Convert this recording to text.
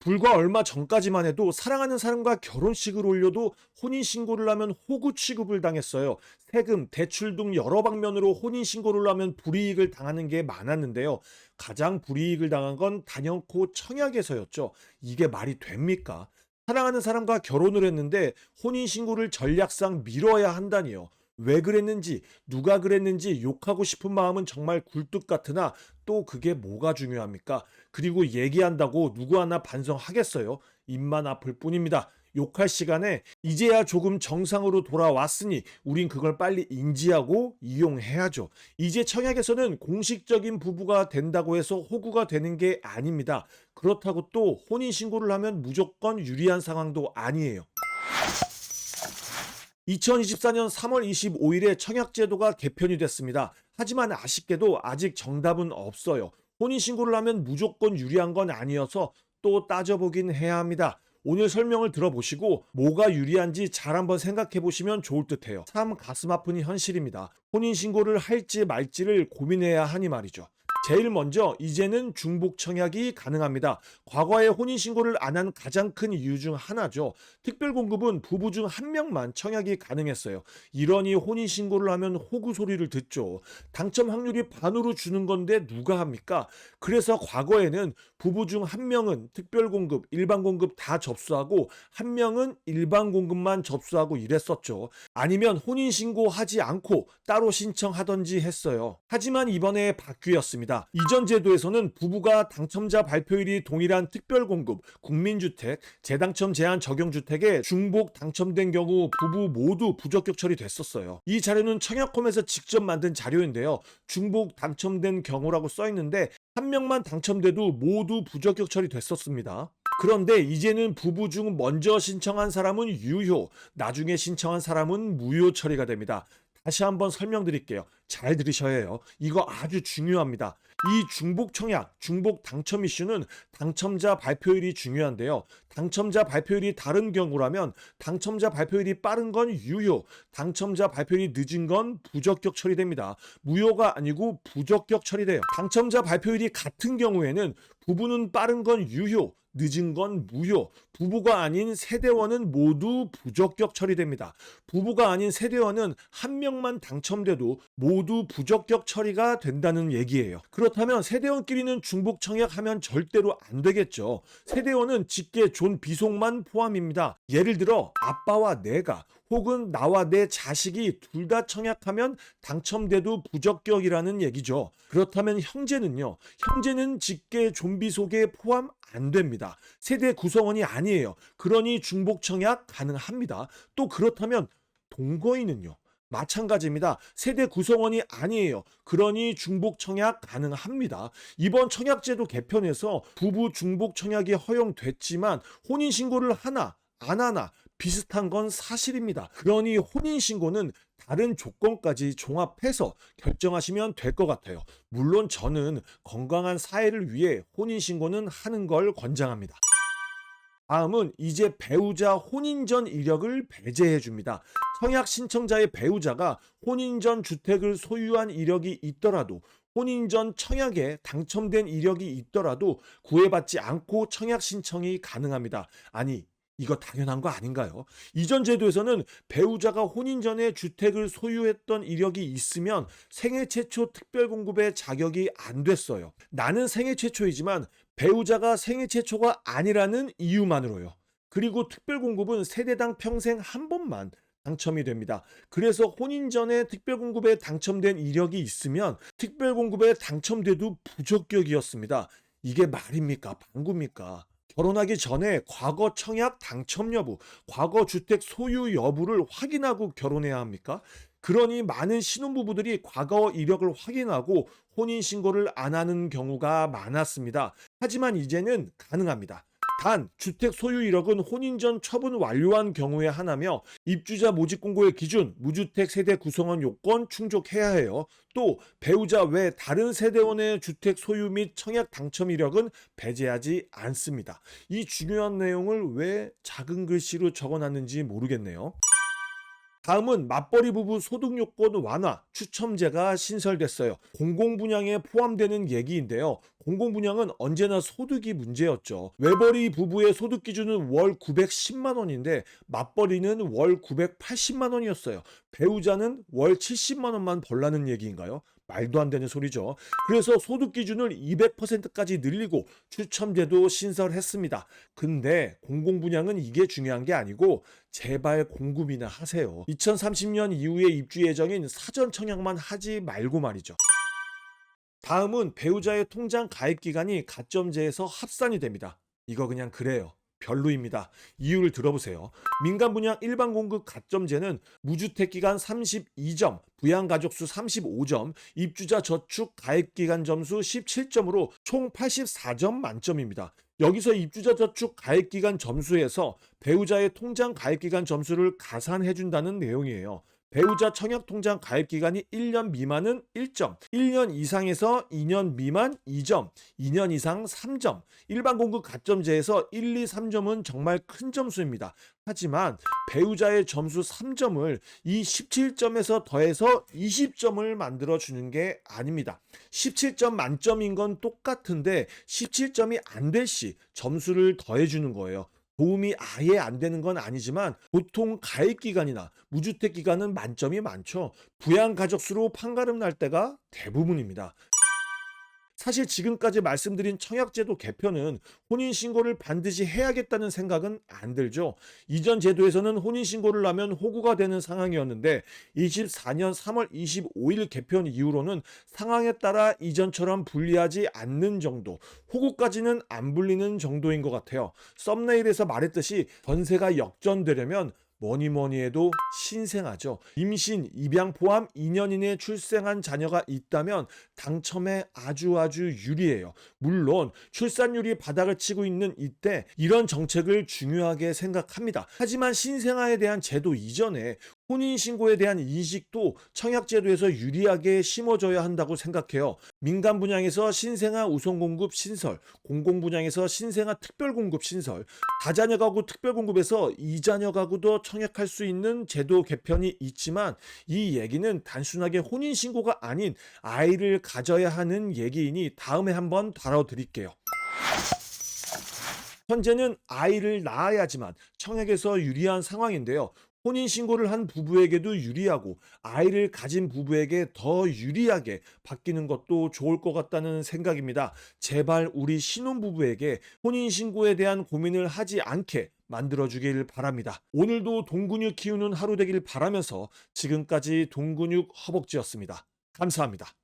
불과 얼마 전까지만 해도 사랑하는 사람과 결혼식을 올려도 혼인신고를 하면 호구 취급을 당했어요. 세금, 대출 등 여러 방면으로 혼인신고를 하면 불이익을 당하는 게 많았는데요. 가장 불이익을 당한 건 단연코 청약에서였죠. 이게 말이 됩니까? 사랑하는 사람과 결혼을 했는데 혼인신고를 전략상 미뤄야 한다니요. 왜 그랬는지, 누가 그랬는지 욕하고 싶은 마음은 정말 굴뚝 같으나 또 그게 뭐가 중요합니까? 그리고 얘기한다고 누구 하나 반성하겠어요? 입만 아플 뿐입니다. 욕할 시간에 이제야 조금 정상으로 돌아왔으니 우린 그걸 빨리 인지하고 이용해야죠. 이제 청약에서는 공식적인 부부가 된다고 해서 호구가 되는 게 아닙니다. 그렇다고 또 혼인신고를 하면 무조건 유리한 상황도 아니에요. 2024년 3월 25일에 청약제도가 개편이 됐습니다. 하지만 아쉽게도 아직 정답은 없어요. 혼인신고를 하면 무조건 유리한 건 아니어서 또 따져보긴 해야 합니다. 오늘 설명을 들어보시고 뭐가 유리한지 잘 한번 생각해 보시면 좋을 듯해요. 참 가슴 아픈 현실입니다. 혼인신고를 할지 말지를 고민해야 하니 말이죠. 제일 먼저 이제는 중복 청약이 가능합니다. 과거에 혼인신고를 안 한 가장 큰 이유 중 하나죠. 특별공급은 부부 중 한 명만 청약이 가능했어요. 이러니 혼인신고를 하면 호구 소리를 듣죠. 당첨 확률이 반으로 주는 건데 누가 합니까? 그래서 과거에는 부부 중 한 명은 특별공급, 일반공급 다 접수하고 한 명은 일반공급만 접수하고 이랬었죠. 아니면 혼인신고 하지 않고 따로 신청하던지 했어요. 하지만 이번에 바뀌었습니다. 이전 제도에서는 부부가 당첨자 발표일이 동일한 특별공급, 국민주택, 재당첨 제한 적용주택에 중복 당첨된 경우 부부 모두 부적격 처리됐었어요. 이 자료는 청약홈에서 직접 만든 자료인데요. 중복 당첨된 경우라고 써있는데 한 명만 당첨돼도 모두 부적격 처리됐었습니다. 그런데 이제는 부부 중 먼저 신청한 사람은 유효, 나중에 신청한 사람은 무효 처리가 됩니다. 다시 한번 설명드릴게요. 잘 들으셔야 해요. 이거 아주 중요합니다. 이 중복 청약, 중복 당첨 이슈는 당첨자 발표일이 중요한데요. 당첨자 발표일이 다른 경우라면 당첨자 발표일이 빠른 건 유효, 당첨자 발표일이 늦은 건 부적격 처리됩니다. 무효가 아니고 부적격 처리돼요. 당첨자 발표일이 같은 경우에는 부부는 빠른 건 유효, 늦은 건 무효, 부부가 아닌 세대원은 모두 부적격 처리됩니다. 부부가 아닌 세대원은 한 명만 당첨돼도 모두 부적격 처리가 된다는 얘기예요. 그렇다면 세대원끼리는 중복 청약하면 절대로 안 되겠죠. 세대원은 직계 존 비속만 포함입니다. 예를 들어 아빠와 내가 혹은 나와 내 자식이 둘 다 청약하면 당첨돼도 부적격이라는 얘기죠. 그렇다면 형제는요? 형제는 직계 존비 속에 포함 안 됩니다. 세대 구성원이 아니에요. 그러니 중복 청약 가능합니다. 또 그렇다면 동거인은요? 마찬가지입니다. 세대 구성원이 아니에요. 그러니 중복 청약 가능합니다. 이번 청약제도 개편에서 부부 중복 청약이 허용됐지만 혼인신고를 하나 안 하나 비슷한 건 사실입니다. 그러니 혼인신고는 다른 조건까지 종합해서 결정하시면 될 것 같아요. 물론 저는 건강한 사회를 위해 혼인신고는 하는 걸 권장합니다. 다음은 이제 배우자 혼인 전 이력을 배제해 줍니다. 청약 신청자의 배우자가 혼인 전 주택을 소유한 이력이 있더라도 혼인 전 청약에 당첨된 이력이 있더라도 구애받지 않고 청약 신청이 가능합니다. 아니, 이거 당연한 거 아닌가요? 이전 제도에서는 배우자가 혼인 전에 주택을 소유했던 이력이 있으면 생애 최초 특별공급의 자격이 안 됐어요. 나는 생애 최초이지만 배우자가 생애 최초가 아니라는 이유만으로요. 그리고 특별공급은 세대당 평생 한 번만 당첨이 됩니다. 그래서 혼인 전에 특별공급에 당첨된 이력이 있으면 특별공급에 당첨돼도 부적격이었습니다. 이게 말입니까? 방구입니까? 결혼하기 전에 과거 청약 당첨 여부, 과거 주택 소유 여부를 확인하고 결혼해야 합니까? 그러니 많은 신혼부부들이 과거 이력을 확인하고 혼인신고를 안 하는 경우가 많았습니다. 하지만 이제는 가능합니다. 단, 주택 소유 이력은 혼인 전 처분 완료한 경우에 하나며 입주자 모집 공고의 기준, 무주택 세대 구성원 요건 충족해야 해요. 또 배우자 외 다른 세대원의 주택 소유 및 청약 당첨 이력은 배제하지 않습니다. 이 중요한 내용을 왜 작은 글씨로 적어놨는지 모르겠네요. 다음은 맞벌이 부부 소득 요건 완화 추첨제가 신설됐어요. 공공분양에 포함되는 얘기인데요. 공공분양은 언제나 소득이 문제였죠. 외벌이 부부의 소득 기준은 월 910만 원인데 맞벌이는 월 980만 원이었어요. 배우자는 월 70만 원만 벌라는 얘기인가요? 말도 안 되는 소리죠. 그래서 소득 기준을 200%까지 늘리고 추첨제도 신설했습니다. 근데 공공분양은 이게 중요한 게 아니고 제발 공급이나 하세요. 2030년 이후에 입주 예정인 사전 청약만 하지 말고 말이죠. 다음은 배우자의 통장 가입 기간이 가점제에서 합산이 됩니다. 이거 그냥 그래요. 별로입니다. 이유를 들어보세요. 민간 분양 일반 공급 가점제는 무주택 기간 32점, 부양 가족 수 35점, 입주자 저축 가입 기간 점수 17점으로 총 84점 만점입니다. 여기서 입주자 저축 가입 기간 점수에서 배우자의 통장 가입 기간 점수를 가산해 준다는 내용이에요. 배우자 청약 통장 가입 기간이 1년 미만은 1점, 1년 이상에서 2년 미만 2점, 2년 이상 3점. 일반 공급 가점제에서 1, 2, 3점은 정말 큰 점수입니다. 하지만 배우자의 점수 3점을 이 17점에서 더해서 20점을 만들어 주는 게 아닙니다. 17점 만점인 건 똑같은데 17점이 안 될 시 점수를 더해 주는 거예요. 도움이 아예 안 되는 건 아니지만 보통 가입 기간이나 무주택 기간은 만점이 많죠. 부양 가족 수로 판가름 날 때가 대부분입니다. 사실 지금까지 말씀드린 청약제도 개편은 혼인신고를 반드시 해야겠다는 생각은 안 들죠. 이전 제도에서는 혼인신고를 하면 호구가 되는 상황이었는데 24년 3월 25일 개편 이후로는 상황에 따라 이전처럼 불리하지 않는 정도, 호구까지는 안 불리는 정도인 것 같아요. 썸네일에서 말했듯이 전세가 역전되려면 뭐니 해도 신생아죠. 임신, 입양 포함 2년 이내 출생한 자녀가 있다면 당첨에 아주 유리해요. 물론 출산율이 바닥을 치고 있는 이때 이런 정책을 중요하게 생각합니다. 하지만 신생아에 대한 제도 이전에 혼인신고에 대한 인식도 청약제도에서 유리하게 심어줘야 한다고 생각해요. 민간 분양에서 신생아 우선공급 신설, 공공분양에서 신생아 특별공급 신설, 다자녀 가구 특별공급에서 이자녀 가구도 청약할 수 있는 제도 개편이 있지만 이 얘기는 단순하게 혼인신고가 아닌 아이를 가져야 하는 얘기이니 다음에 한번 다뤄드릴게요. 현재는 아이를 낳아야지만 청약에서 유리한 상황인데요. 혼인신고를 한 부부에게도 유리하고 아이를 가진 부부에게 더 유리하게 바뀌는 것도 좋을 것 같다는 생각입니다. 제발 우리 신혼부부에게 혼인신고에 대한 고민을 하지 않게 만들어주길 바랍니다. 오늘도 동근육 키우는 하루 되길 바라면서 지금까지 동근육 허벅지였습니다. 감사합니다.